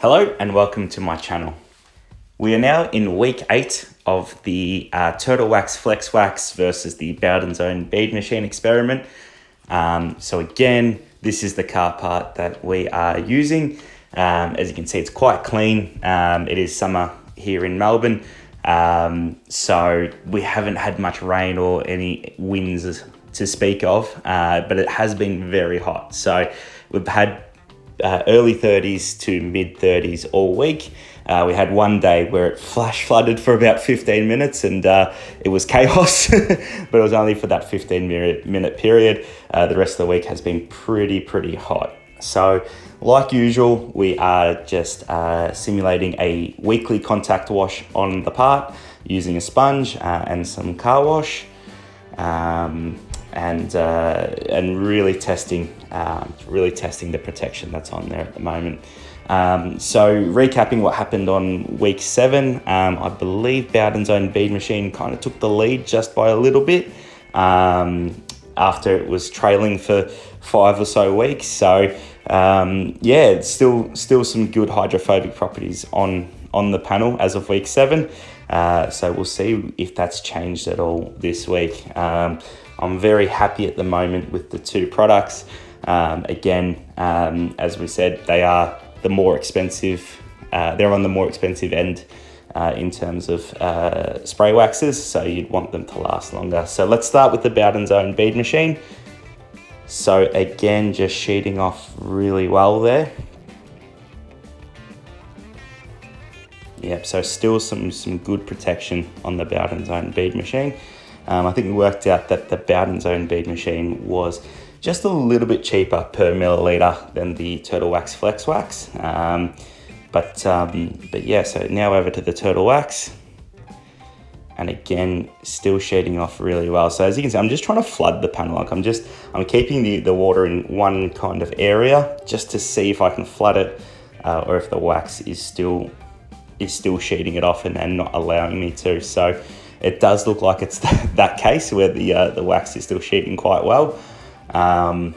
Hello and welcome to my channel. We are now in week 8 of the Turtle Wax Flex Wax versus the Bowdens Own Bead Machine experiment. So again, this is the car part that we are using. As you can see, it's quite clean. It is summer here in Melbourne, so we haven't had much rain or any winds to speak of, but it has been very hot. So we've had early 30s to mid 30s all week. We had one day where it flash flooded for about 15 minutes and it was chaos, but it was only for that 15-minute period. The rest of the week has been pretty hot. So like usual, we are just simulating a weekly contact wash on the part using a sponge and some car wash. And really testing the protection that's on there at the moment. So recapping what happened on week 7, I believe Bowdens Own Bead Machine kind of took the lead just by a little bit after it was trailing for 5 or so weeks. So yeah, still some good hydrophobic properties on the panel as of week 7. So we'll see if that's changed at all this week. I'm very happy at the moment with the two products. Again, as we said, they are the more expensive. They're on the more expensive end in terms of spray waxes, so you'd want them to last longer. So let's start with the Bowdens Own Bead Machine. So again, just sheeting off really well there. Yep, so still some good protection on the Bowdens Own Bead Machine. I think we worked out that the Bowdens Own Bead Machine was just a little bit cheaper per milliliter than the Turtle Wax Flex Wax. But yeah, so now over to the Turtle Wax. And again, still shading off really well. So as you can see, I'm just trying to flood the panel. Like I'm keeping the water in one kind of area just to see if I can flood it or if the wax is still sheeting it off and not allowing me to. So it does look like it's that case where the wax is still sheeting quite well. I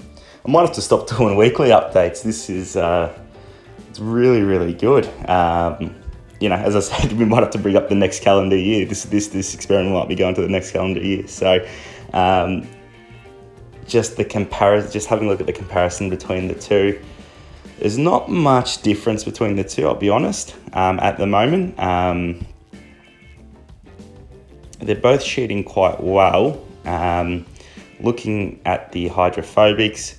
might have to stop doing weekly updates. This is it's really good. You know, as I said, we might have to bring up the next calendar year. This experiment might be going to the next calendar year. So just having a look at the comparison between the two. There's not much difference between the two, I'll be honest, at the moment. They're both sheeting quite well. Looking at the hydrophobics,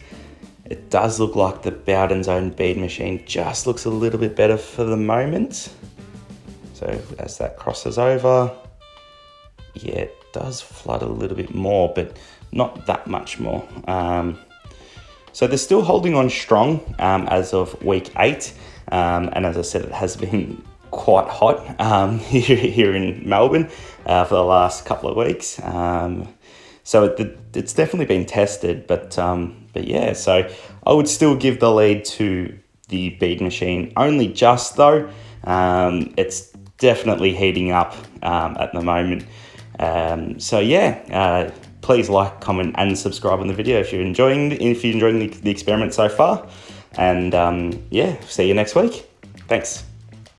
it does look like the Bowdens Own Bead Machine just looks a little bit better for the moment. So as that crosses over, yeah, it does flood a little bit more, but not that much more. So they're still holding on strong as of week 8. And as I said, it has been quite hot here in Melbourne for the last couple of weeks. So it's definitely been tested, but yeah, so I would still give the lead to the bead machine, only just though. It's definitely heating up at the moment. So yeah, please like, comment, and subscribe on the video if you're enjoying the experiment so far. And yeah, see you next week. Thanks.